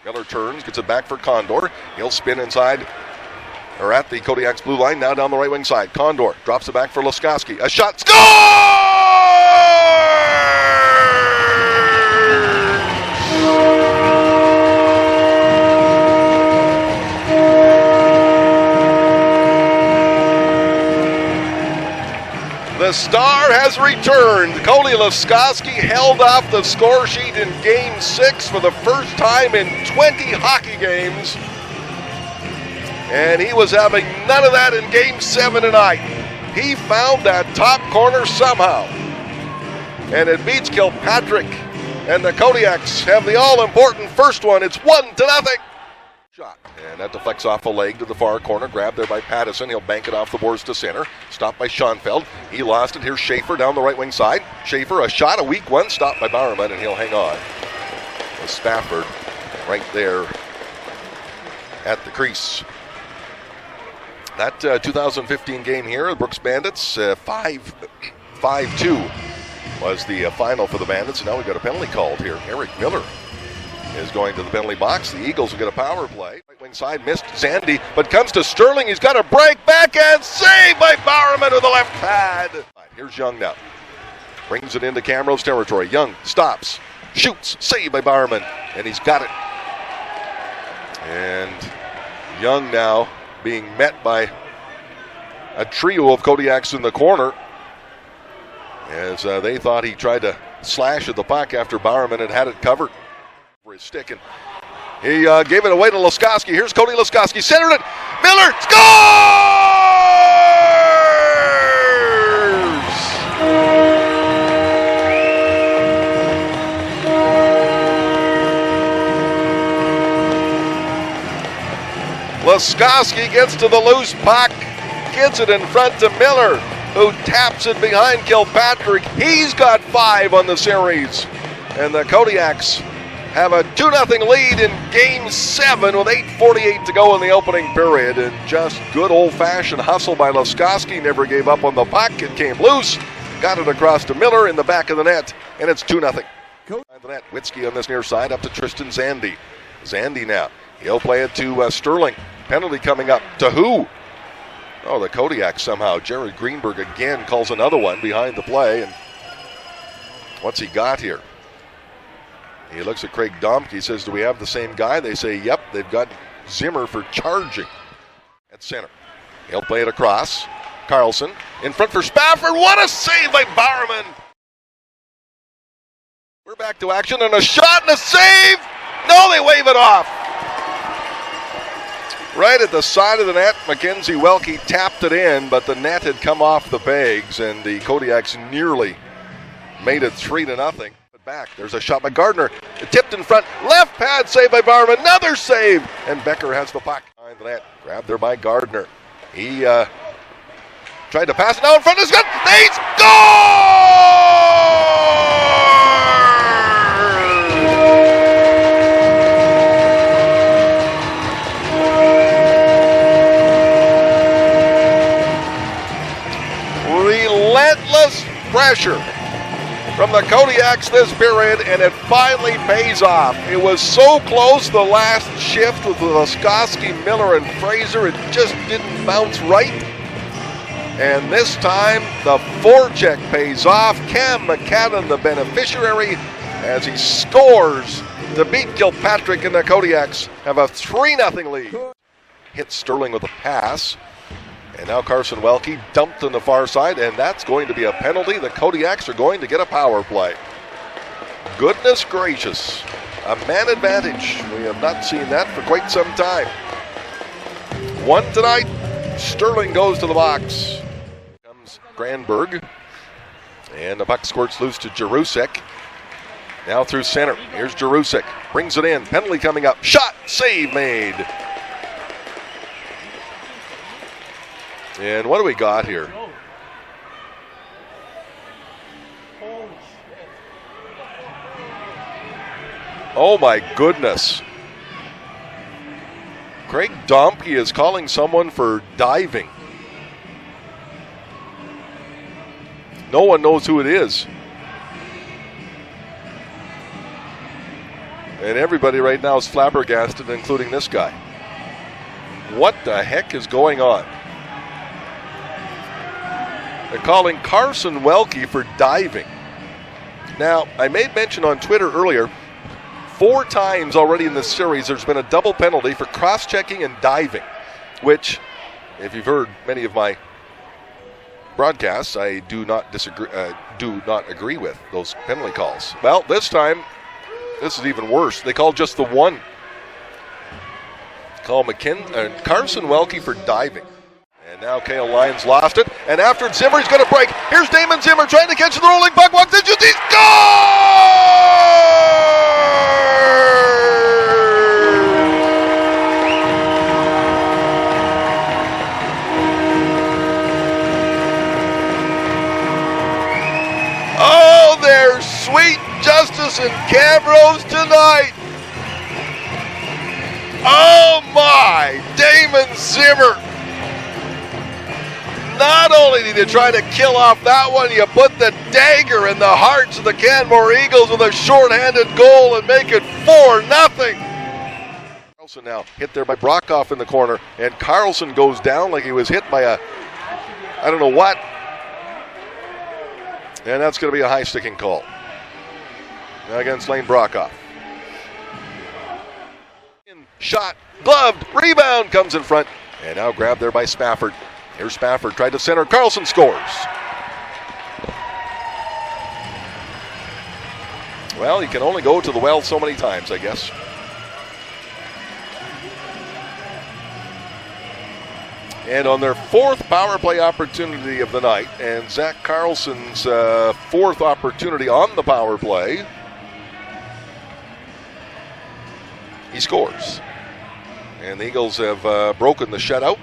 Miller turns, gets it back for Condor. He'll spin inside, or at the Kodiaks blue line, now down the right wing side. Condor drops it back for Laskoski. A shot, score! The Star has returned. Cody Laskoski held off the score sheet in Game 6 for the first time in 20 hockey games. And he was having none of that in Game 7 tonight. He found that top corner somehow. And it beats Kilpatrick. And the Kodiaks have the all-important first one. It's 1-0. Shot. And that deflects off a leg to the far corner. Grabbed there by Pattison. He'll bank it off the boards to center. Stopped by Schoenfeld. He lost it. Here's Schaefer down the right wing side. Schaefer, a shot, a weak one. Stopped by Bowerman, and he'll hang on. With Spafford right there at the crease. That 2015 game here, the Brooks Bandits, 5-2 was the final for the Bandits. And now we've got a penalty called here. Eric Miller is going to the penalty box. The Eagles will get a power play. Right wing side missed Zandy, but comes to Sterling. He's got a break back and saved by Bowerman with the left pad. Here's Young now. Brings it into Camrose territory. Young stops, shoots, saved by Bowerman, and he's got it. And Young now being met by a trio of Kodiaks in the corner as they thought he tried to slash at the puck after Bowerman had it covered for his stick, and he gave it away to Laskoski. Here's Cody Laskoski, centered it. Miller scores! Laskoski gets to the loose puck, gets it in front to Miller, who taps it behind Kilpatrick. He's got 5 on the series, and the Kodiaks have a 2-0 lead in Game 7 with 8:48 to go in the opening period. And just good old-fashioned hustle by Laskoski. Never gave up on the puck. It came loose. Got it across to Miller in the back of the net, and it's 2-0. Behind the net, Witzke on this near side up to Tristan Zandy. Zandy now. He'll play it to Sterling. Penalty coming up. To who? Oh, the Kodiaks somehow. Jared Greenberg again calls another one behind the play. And what's he got here? He looks at Craig Domke. He says, do we have the same guy? They say, yep, they've got Zimmer for charging at center. He'll play it across. Carlson in front for Spafford. What a save by Bowerman. We're back to action, and a shot and a save. No, they wave it off. Right at the side of the net, Mackenzie Welke tapped it in, but the net had come off the pegs, and the Kodiaks nearly made it 3-0. Back. There's a shot by Gardner. It tipped in front. Left pad save by Bowerman. Another save. And Becker has the puck behind the net. Grabbed there by Gardner. He tried to pass it down in front of his gun. They score! Relentless pressure from the Kodiaks this period, and it finally pays off. It was so close the last shift with Laskoski, Miller, and Fraser. It just didn't bounce right. And this time, the forecheck pays off. Cam McCadden, the beneficiary, as he scores to beat Kilpatrick, and the Kodiaks have a 3-0 lead. Hits Sterling with a pass. And now Carson Welke dumped on the far side, and that's going to be a penalty. The Kodiaks are going to get a power play. Goodness gracious. A man advantage. We have not seen that for quite some time. 1 tonight. Sterling goes to the box. Comes Granberg. And the puck squirts loose to Jarusek. Now through center. Here's Jarusek. Brings it in. Penalty coming up. Shot. Save made. And what do we got here? Oh my goodness. Craig Domke is calling someone for diving. No one knows who it is. And everybody right now is flabbergasted, including this guy. What the heck is going on? They're calling Carson Welke for diving. Now, I made mention on Twitter earlier, 4 times already in this series there's been a double penalty for cross-checking and diving, which, if you've heard many of my broadcasts, I do not agree with those penalty calls. Well, this time, this is even worse. They called just the one. Call Carson Welke for diving. And now Cale Lyons lost it. And after Zimmer, he's going to break. Here's Damon Zimmer trying to catch the rolling puck. Walks into the goal! Oh, there's sweet justice in Camrose tonight. Oh my, Damon Zimmer. Not only did you try to kill off that one, you put the dagger in the hearts of the Canmore Eagles with a shorthanded goal and make it 4-0. Carlson now hit there by Brockhoff in the corner, and Carlson goes down like he was hit by I don't know what. And that's going to be a high sticking call against Lane Brockhoff. Shot, gloved, rebound comes in front, and now grabbed there by Spafford. Here's Spafford, tried to center, Carlson scores. Well, he can only go to the well so many times, I guess. And on their 4th power play opportunity of the night, and Zach Carlson's 4th opportunity on the power play, he scores. And the Eagles have broken the shutout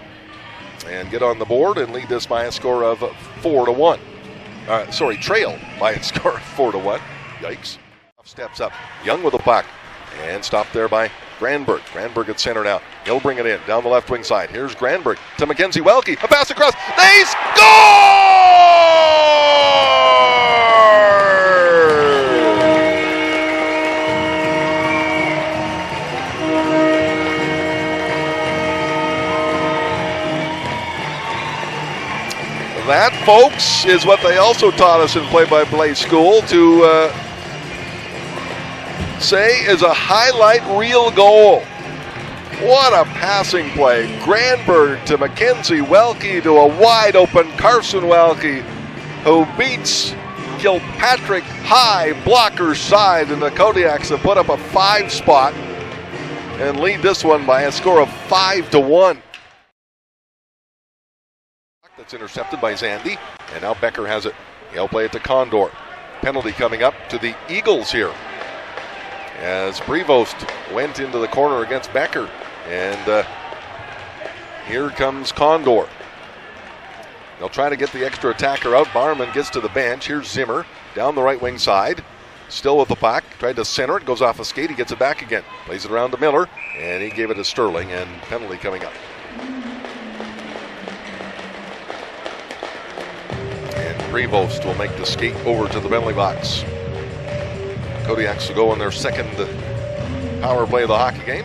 and get on the board and lead this by a score of 4-1. Trail by a score of 4-1. Yikes. Steps up. Young with the puck. And stopped there by Granberg. Granberg at center now. He'll bring it in down the left wing side. Here's Granberg to Mackenzie Welke. A pass across. They score! That, folks, is what they also taught us in play-by-play school to say is a highlight reel goal. What a passing play. Granberg to Mackenzie Welke to a wide-open Carson Welke, who beats Kilpatrick high blocker side, and the Kodiaks have put up a 5 spot and lead this one by a score of 5-1. That's intercepted by Zandy, and now Becker has it. He'll play it to Condor. Penalty coming up to the Eagles here, as Prevost went into the corner against Becker, and here comes Condor. They'll try to get the extra attacker out. Barman gets to the bench. Here's Zimmer down the right wing side, still with the puck. Tried to center it, goes off a skate. He gets it back again. Plays it around to Miller, and he gave it to Sterling, and penalty coming up. Prevost will make the skate over to the penalty box. Kodiaks will go on their 2nd power play of the hockey game.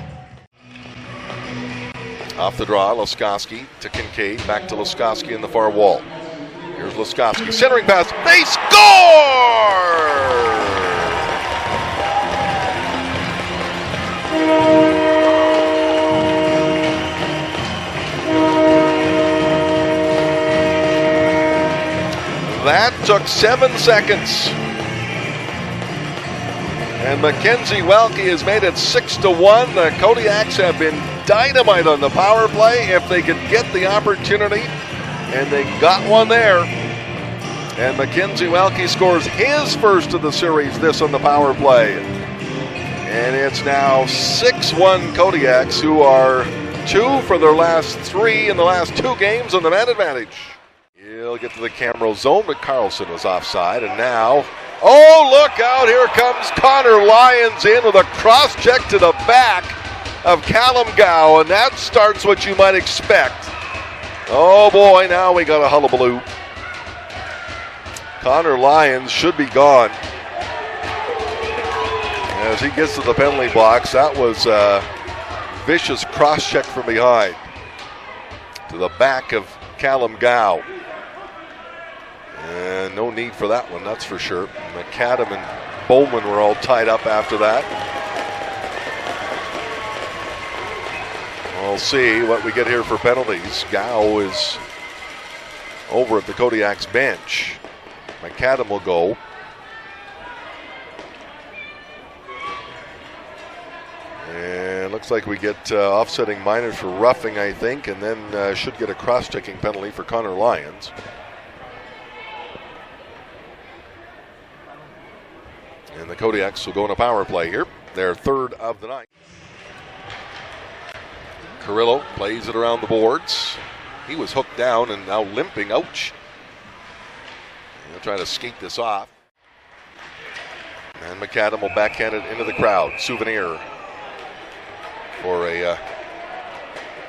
Off the draw, Laskowski to Kincaid, back to Laskowski in the far wall. Here's Laskowski, centering pass, they score! That took 7 seconds. And Mackenzie Welke has made it 6-1. The Kodiaks have been dynamite on the power play if they could get the opportunity. And they got one there. And Mackenzie Welke scores his first of the series, this on the power play. And it's now 6-1 Kodiaks, who are 2 for their last 3 in the last 2 games on the man advantage. He'll get to the Camrose zone, but Carlson was offside, and now, oh, look out, here comes Connor Lyons in with a cross-check to the back of Callum Gow, and that starts what you might expect. Oh boy, now we got a hullabaloo. Connor Lyons should be gone. As he gets to the penalty box, that was a vicious cross-check from behind to the back of Callum Gow. And no need for that one, that's for sure. McAdam and Bowman were all tied up after that. We'll see what we get here for penalties. Gow is over at the Kodiaks bench. McAdam will go. And looks like we get offsetting minors for roughing, I think, and then should get a cross-checking penalty for Connor Lyons. And the Kodiaks will go in a power play here. Their third of the night. Carrillo plays it around the boards. He was hooked down and now limping. Ouch. He'll try to skate this off. And McAdam will backhand it into the crowd. Souvenir for a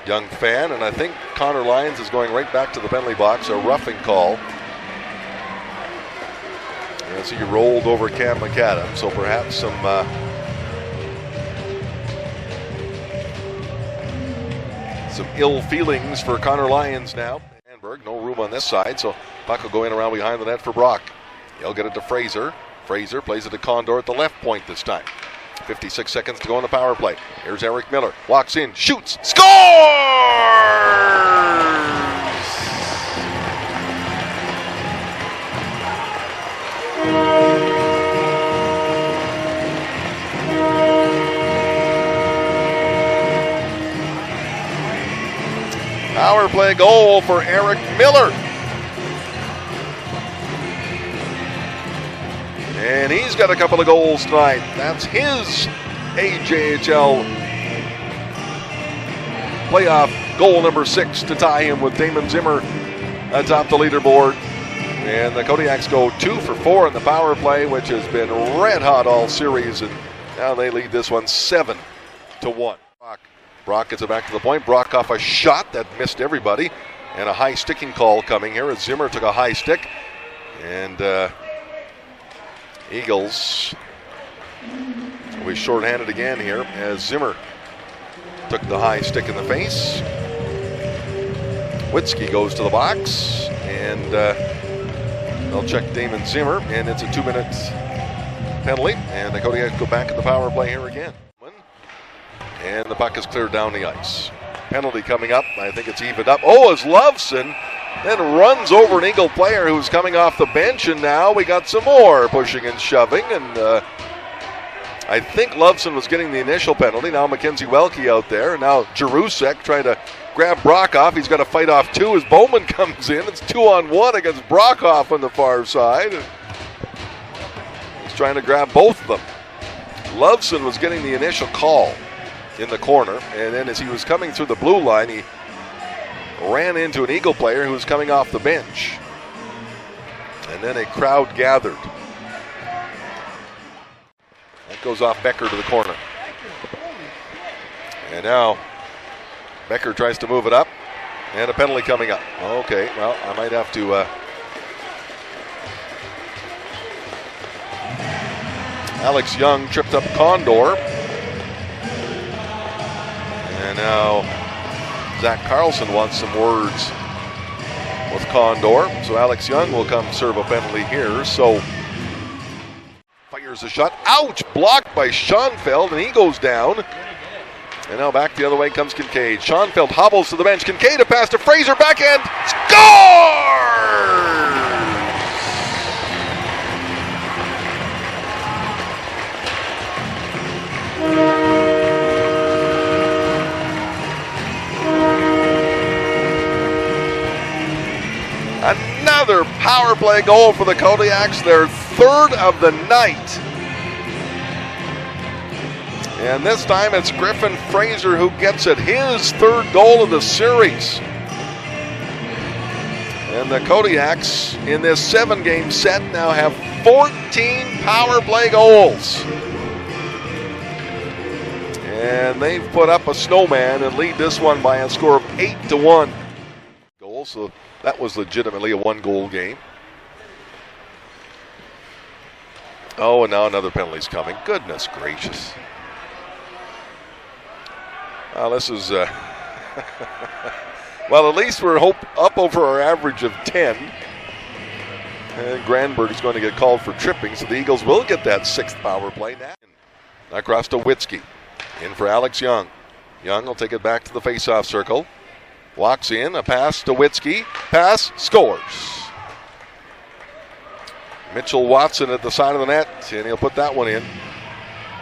young fan. And I think Connor Lyons is going right back to the penalty box. A roughing call. As he rolled over Cam McAdam. So perhaps some ill feelings for Connor Lyons now. Handberg, no room on this side, so puck will go in around behind the net for Brock. He'll get it to Fraser. Fraser plays it to Condor at the left point this time. 56 seconds to go on the power play. Here's Eric Miller. Walks in, shoots, scores! Power play goal for Eric Miller. And he's got a couple of goals tonight. That's his AJHL playoff goal number 6 to tie him with Damon Zimmer atop the leaderboard. And the Kodiaks go 2 for 4 in the power play, which has been red hot all series. And now they lead this one 7-1. Brock gets it back to the point. Brock off a shot that missed everybody. And a high sticking call coming here as Zimmer took a high stick. And Eagles will be shorthanded again here as Zimmer took the high stick in the face. Witzke goes to the box. And they'll check Damon Zimmer. And it's a 2-minute penalty. And the Kodiaks go back in the power play here again. And the puck is cleared down the ice. Penalty coming up. I think it's evened up. Oh, as Loveson then runs over an Eagle player who's coming off the bench. And now we got some more pushing and shoving. And I think Loveson was getting the initial penalty. Now Mackenzie Welke out there. And now Jarusek trying to grab Brockhoff. He's got to fight off 2 as Bowman comes in. It's 2-on-1 against Brockhoff on the far side. He's trying to grab both of them. Loveson was getting the initial call in the corner, and then as he was coming through the blue line, he ran into an Eagle player who was coming off the bench. And then a crowd gathered. That goes off Becker to the corner. And now Becker tries to move it up, and a penalty coming up. Okay, well, I might have to Alex Young tripped up Condor. And now Zach Carlson wants some words with Condor. So Alex Young will come serve a penalty here. So fires a shot. Ouch! Blocked by Schoenfeld, and he goes down. And now back the other way comes Kincaid. Schoenfeld hobbles to the bench. Kincaid a pass to Fraser. Backhand. Score! Another power play goal for the Kodiaks, their 3rd of the night. And this time it's Griffin Fraser who gets it, his 3rd goal of the series. And the Kodiaks in this 7-game set now have 14 power play goals. And they've put up a snowman and lead this one by a score of 8-1. Goal, so that was legitimately a 1-goal game. Oh, and now another penalty's coming. Goodness gracious. This is, well, at least we're up over our average of 10. And Granberg is going to get called for tripping, so the Eagles will get that 6th power play now. Across to Witzke. In for Alex Young. Young will take it back to the faceoff circle. Walks in, a pass to Witzke. Pass, scores. Mitchell Watson at the side of the net, and he'll put that one in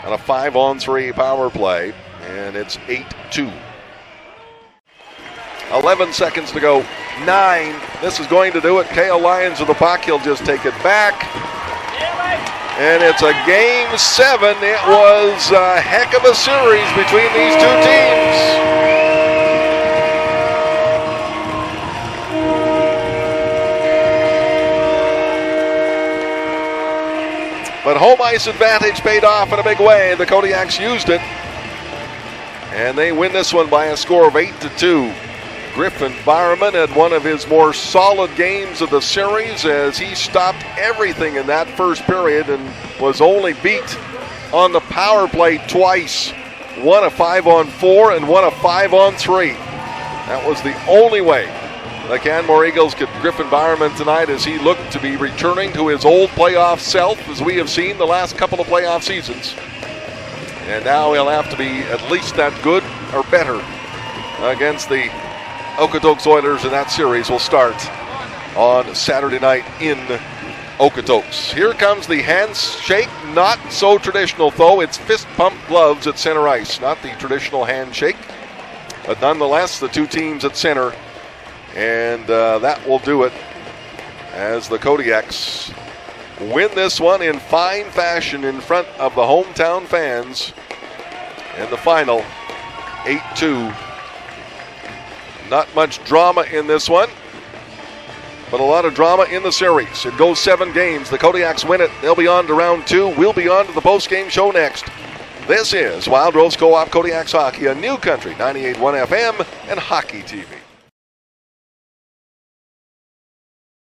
on a 5-on-3 power play, and it's 8-2. 11 seconds to go. 9. This is going to do it. Kale Lyons with the puck. He'll just take it back. And it's a game 7. It was a heck of a series between these two teams. But home ice advantage paid off in a big way. The Kodiaks used it. And they win this one by a score of 8-2. Griffin Fireman had one of his more solid games of the series as he stopped everything in that first period and was only beat on the power play twice. One a 5-on-4 and one a 5-on-3. That was the only way the Canmore Eagles could Griffin Fireman tonight as he looked to be returning to his old playoff self as we have seen the last couple of playoff seasons. And now he'll have to be at least that good or better against the Okotoks Oilers, and that series will start on Saturday night in Okotoks. Here comes the handshake, not so traditional though. It's fist pump gloves at center ice, not the traditional handshake, but nonetheless the two teams at center, and that will do it as the Kodiaks win this one in fine fashion in front of the hometown fans in the final 8-2. Not much drama in this one, but a lot of drama in the series. It goes 7 games. The Kodiaks win it. They'll be on to round 2. We'll be on to the post-game show next. This is Wild Rose Co-op Kodiaks Hockey, a new country, 98.1 FM and Hockey TV.